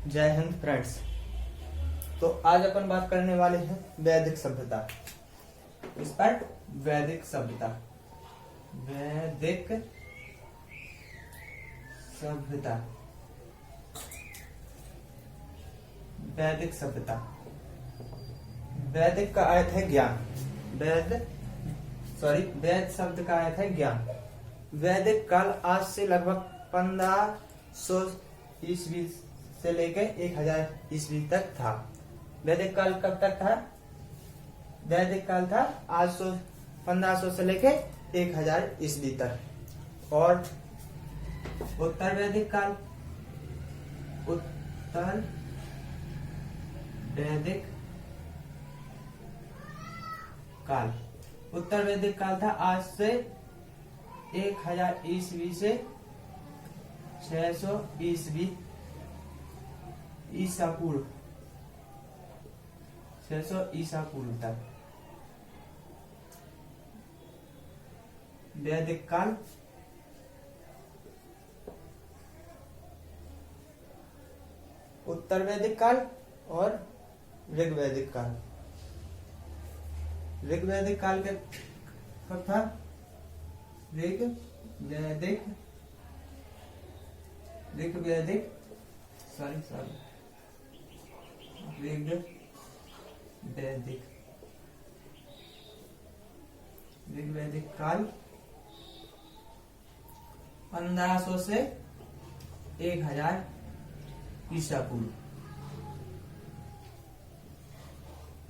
जय हिंद फ्रेंड्स। तो आज अपन बात करने वाले हैं वैदिक सभ्यता। इस पर वैदिक सभ्यता, वैदिक सभ्यता, वैदिक सभ्यता। वैदिक का अर्थ है ज्ञान। वैद शब्द का अर्थ है ज्ञान। वैदिक काल आज से लगभग 1500 ईस्वी से लेकर 1000 ईस्वी तक था। वैदिक काल कब तक था? वैदिक काल था आज 1500 से लेकर 1000 ईस्वी तक। और उत्तर वैदिक काल, उत्तर वैदिक काल, उत्तर वैदिक काल था आज से 1000 ईस्वी से 600 ईस्वी ईसा पूर्व, 600 ईसा पूर्व तक वैदिक काल। उत्तर वैदिक काल और ऋग्वैदिक काल। ऋग्वैदिक काल के कब था? ऋग्वैदिक ऋग्वैदिक काल 1500 से 1000 ईसा पूर्व।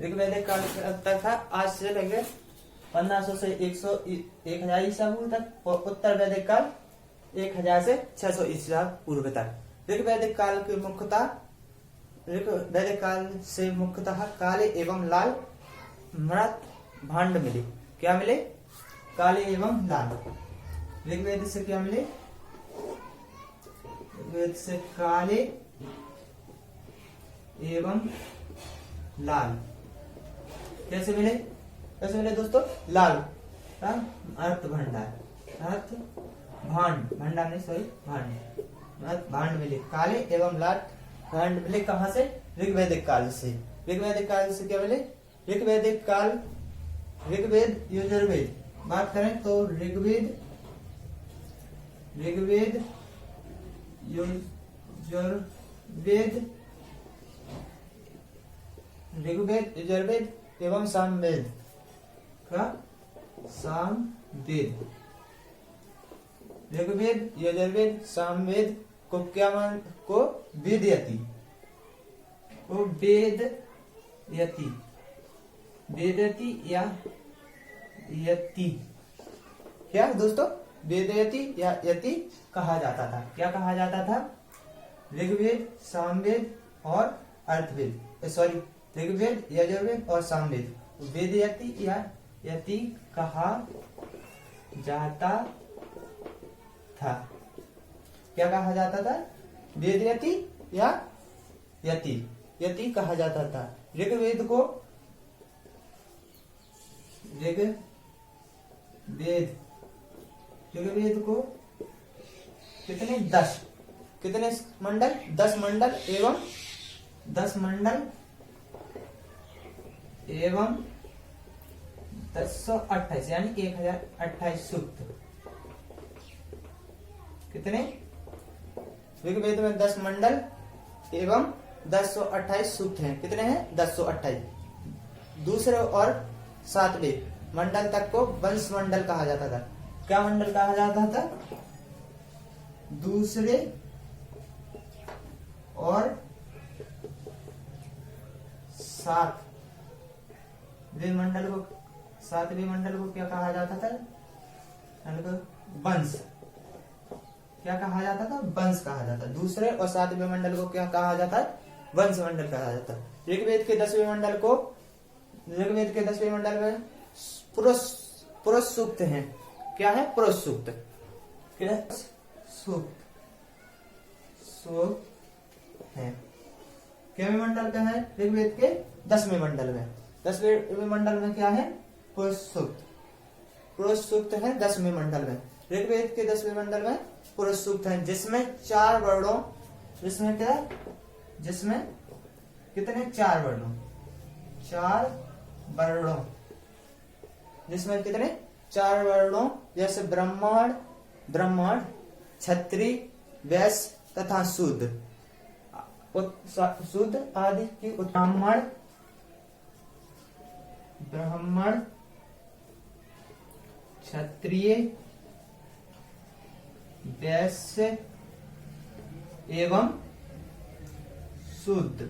ऋग्वैदिक काल तक था आज से लेकर 1500 से 1000 ईसा पूर्व तक। और उत्तर वैदिक काल 1000 से 600 ईसा पूर्व तक। ऋग्वैदिक काल की मुख्यतः, ऋग्वैदिक काल से मुख्यतः काले एवं लाल मृत भांड मिले। क्या मिले? काले एवं लाल। ऋग्वेद से क्या मिले? ऋग्वेद से काले एवं लाल कैसे मिले? कैसे मिले दोस्तों? लाल अर्थ भंडार, अर्थ भांड, भंडार नहीं सॉरी भांड, भांड मिले। काले एवं लाल भांड मिले कहां से? ऋग्वैदिक काल से। ऋग्वैदिक काल से क्या मिले? ऋग्वैदिक काल, ऋग्वेद यजुर्वेद बात करें तो ऋग्वेद यजुर्वेद एवं सामवेद का सामवेद। ऋग्वेद यजुर्वेद सामवेद को क्या मान को वेदयति, को वेदयति, वेदयति या यति। क्या दोस्तों? वेदयति या यति कहा जाता था। क्या कहा जाता था? ऋग्वेद, सामवेद और अर्थवेद, सॉरी ऋग्वेद यजुर्वेद और सामवेद वेदयति या यति कहा जाता था। क्या कहा जाता था? वेदयति या यति, यति कहा जाता था। ऋग्वेद को ऋग्वेद को कितने? 10 कितने मंडल? 10 मंडल एवं 10 मंडल एवं 1028 यानी 1028 सूक्त। कितने? ऋग्वेद में 10 मंडल एवं 1028 सूक्त हैं। कितने हैं? 1028। दूसरे और 7वें मंडल तक को वंश मंडल कहा जाता था। क्या मंडल कहा जाता था? दूसरे और 7वें मंडल को, 7वें मंडल को क्या कहा जाता था? वंश। क्या कहा जाता था? वंश कहा जाता। दूसरे और 7वें मंडल को क्या कहा जाता है? वंश मंडल कहा जाता। ऋग्वेद के 10वें मंडल को, ऋग्वेद के 10वें मंडल में पुरुष सूक्त हैं। क्या है? पुरुष सूक्त। क्या? सूक्त है। कितवें मंडल का है? ऋग्वेद के 10वें मंडल में। 10वें मंडल में क्या है? पुरुष सूक्त। पुरुष सूक्त है 10वें मंडल में। ऋग्वेद के 10वें मंडल में पुरुष सूक्त है, जिसमें 4 वर्णों, जिसमें क्या जिसमें कितने 4 वर्णों, 4 वर्णों, जिसमें कितने 4 वर्णों, जैसे ब्राह्मण, ब्राह्मण, क्षत्रिय, वैश्य तथा शूद्र, शूद्र आदि की ब्राह्मण, ब्राह्मण, क्षत्रिय, वैश्य एवं शूद्र,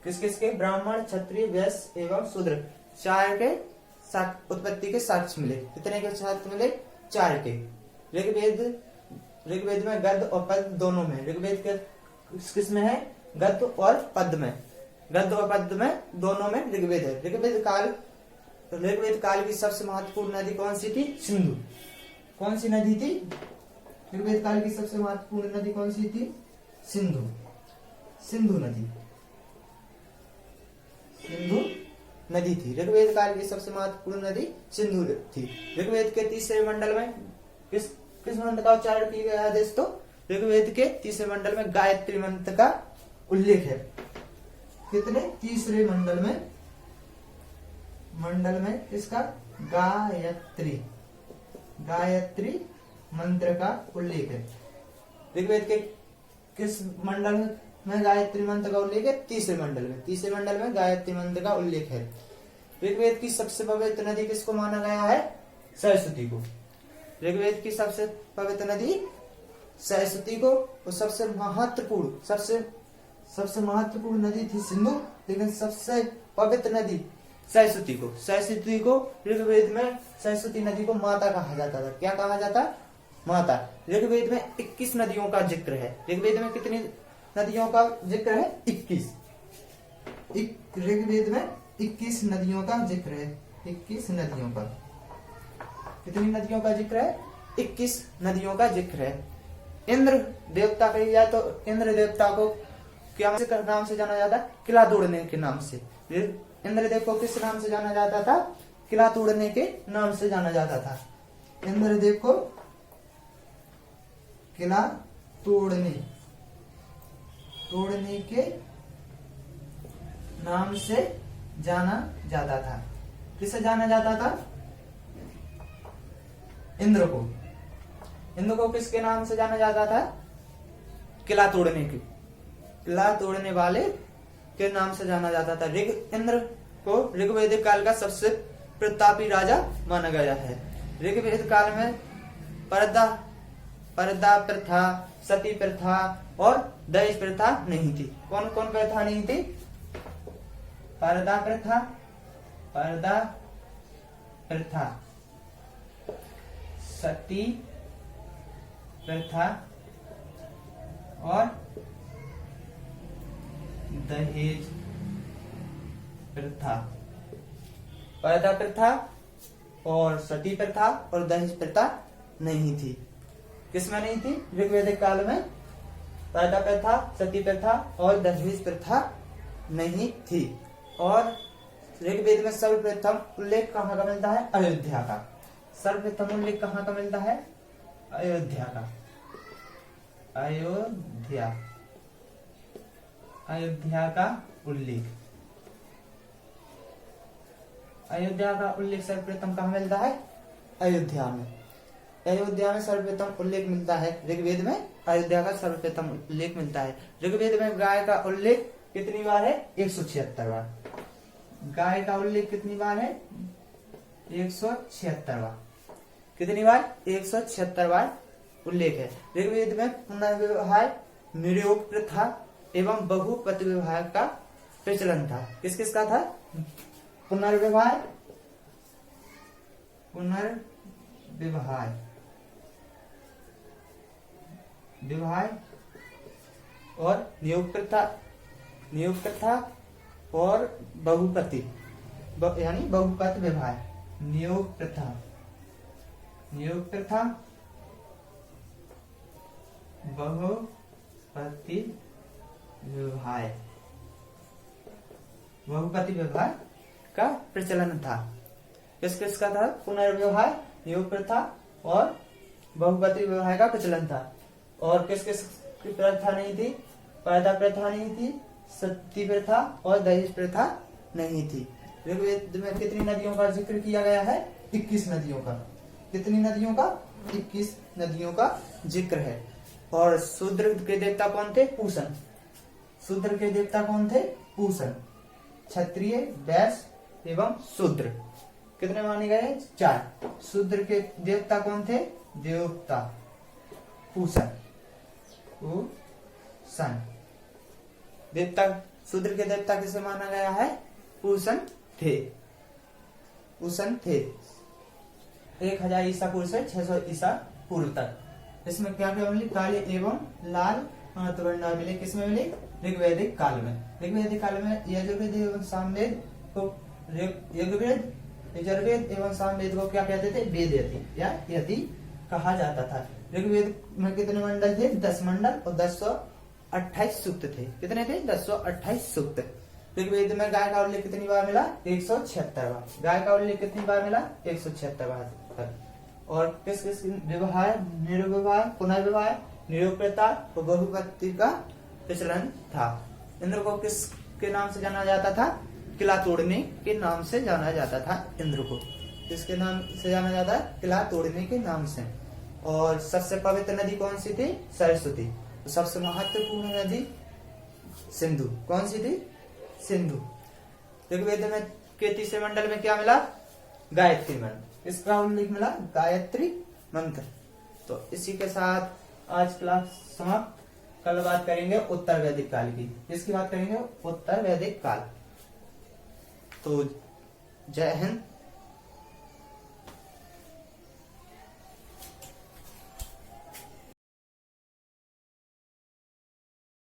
किस किस के, ब्राह्मण, क्षत्रिय, वैश्य एवं शूद्र, 4 के उत्पत्ति के साक्ष्य मिले। कितने के साक्ष्य मिले? 4 के। ऋग्वेद में गद्य और पद्य दोनों में, ऋग्वेद के किस में है? गद्य और पद्य में, गद्य और पद्य में दोनों में ऋग्वेद है। ऋग्वेद काल की सबसे महत्वपूर्ण नदी कौन सी थी? सिंधु। कौन सी नदी थी? ऋग्वेद काल की सबसे महत्वपूर्ण नदी कौन सी थी? सिंधु, सिंधु नदी, सिंधु नदी थी। ऋग्वेद काल की सबसे महत्वपूर्ण नदी सिंधु थी। ऋग्वेद के तीसरे मंडल में किस मंत्र का उच्चारण किया गया है दोस्तों? ऋग्वेद के तीसरे मंडल में गायत्री मंत्र का उल्लेख है। कितने? तीसरे मंडल में इसका गायत्री, गायत्री मंत्र का उल्लेख है। ऋग्वेद के किस मंडल में गायत्री मंत्र का उल्लेख है? तीसरे मंडल में। तीसरे मंडल में गायत्री मंत्र का उल्लेख है। ऋग्वेद की सबसे पवित्र नदी किसको माना गया है? सरस्वती को। ऋग्वेद की सबसे पवित्र नदी सरस्वती को, और सबसे महत्वपूर्ण नदी थी सिंधु, लेकिन सबसे पवित्र नदी सरस्वती को। सरस्वती को ऋग्वेद में सरस्वती नदी को माता कहा जाता था। क्या कहा जाता? माता। ऋग्वेद में 21 नदियों का जिक्र है। ऋग्वेद में कितनी नदियों का जिक्र है? 21। ऋग्वेद में 21 नदियों का जिक्र है। 21 नदियों का, कितनी नदियों का जिक्र है? 21 नदियों का जिक्र है। इंद्र देवता कही जाए तो इंद्र देवता को क्या नाम से जाना जाता? किला तोड़ने के नाम से। इंद्रदेव को किस नाम से जाना जाता था? किला तोड़ने के नाम से जाना जाता था। इंद्रदेव को किला तोड़ने के नाम से जाना जाता था। किसे जाना जाता था? इंद्र को किसके नाम से जाना जाता था? किला तोड़ने वाले के नाम से जाना जाता था। इंद्र को ऋग्वेदिक काल का सबसे प्रतापी राजा माना गया है। ऋग्वेद काल में पर्दा प्रथा, सती प्रथा और दहेज प्रथा नहीं थी। कौन कौन प्रथा नहीं थी? पर्दा प्रथा, सती प्रथा और दहेज प्रथा। पर्दा प्रथा और सती प्रथा और दहेज प्रथा नहीं थी। किसमें नहीं थी? ऋग्वेदिक काल में पर्दा प्रथा, सती प्रथा और दहेज प्रथा नहीं थी। और ऋग्वेद में सर्वप्रथम उल्लेख कहाँ का मिलता है? अयोध्या का। सर्वप्रथम उल्लेख कहाँ का मिलता है? अयोध्या का। अयोध्या का उल्लेख, अयोध्या का उल्लेख सर्वप्रथम कहाँ मिलता है? अयोध्या में। अयोध्या में सर्वप्रथम उल्लेख मिलता है। ऋग्वेद में अयोध्या का सर्वप्रथम उल्लेख मिलता है। ऋग्वेद में गाय का उल्लेख कितनी बार है? 176 बार। गाय का उल्लेख कितनी बार है? 176 बार। कितनी बार? 176 बार उल्लेख है। ऋग्वेद में पुनर्विवाह, नियोग प्रथा एवं बहुपति विवाह का प्रचलन था। किस किस का था? पुनर्विवाह और नियोग प्रथा और बहुपति यानी बहुपति विवाह। नियोग प्रथा, बहुपति विवाह का प्रचलन था। किस किस का था? पुनर्विवाह, नियोग प्रथा और बहुपति विवाह का प्रचलन था। और किस किस की प्रथा नहीं थी, पर्दा प्रथा नहीं थी, सती प्रथा और दहेज प्रथा नहीं थी। ऋग्वेद में कितनी नदियों का जिक्र किया गया है? 21 नदियों का। कितनी नदियों का? 21 नदियों का जिक्र है। और शूद्र के देवता कौन थे? पूषण। शूद्र के देवता कौन थे? पूषण। क्षत्रिय, वैश्य एवं शूद्र कितने माने गए? 4। शूद्र के देवता कौन थे? देवता पूषण। पूषण देवता, शूद्र के देवता किसे माना गया है? पूषण थे। पूषण थे 1000 ईसा पूर्व से 600 ईसा पूर्व तक। इसमें क्या क्या मिली? काले एवं लाल महत्वपूर्ण मिले। किसमें मिले? ऋग्वैदिक काल में। ऋग्वैदिक काल में यजुर्वेद एवं सामवेद को यजुर्वेद एवं सामवेद को क्या कहते थे? वेद यति या यति कहा जाता था। ऋग्वेद में कितने मंडल थे? 10 मंडल और 1028 सूक्त थे। कितने थे? 1028 सूक्त। ऋग्वेद में गाय का उल्लेख कितनी बार मिला? 176 बार। गाय का उल्लेख कितनी बार मिला? 176 बार। और किस किस विवाह, निर्विवाह, पुनर्विवाह, निरुक्तता और बहुपत्ति का प्रचलन था। इंद्र को किस के नाम से जाना जाता था? किला तोड़ने के नाम से जाना जाता था। इंद्र को किसके नाम से जाना जाता है? किला तोड़ने के नाम से। और सबसे पवित्र नदी कौन सी थी? सरस्वती। तो सबसे महत्वपूर्ण नदी सिंधु। कौन सी थी? सिंधु। ऋग्वेद में के तीसरे मंडल में क्या मिला? गायत्री मंत्र। इसका उल्लेख मिला गायत्री मंत्र। तो इसी के साथ आज क्लास समाप्त। कल बात करेंगे उत्तर वैदिक काल की। इसकी बात करेंगे उत्तर वैदिक काल। तो जय हिंद,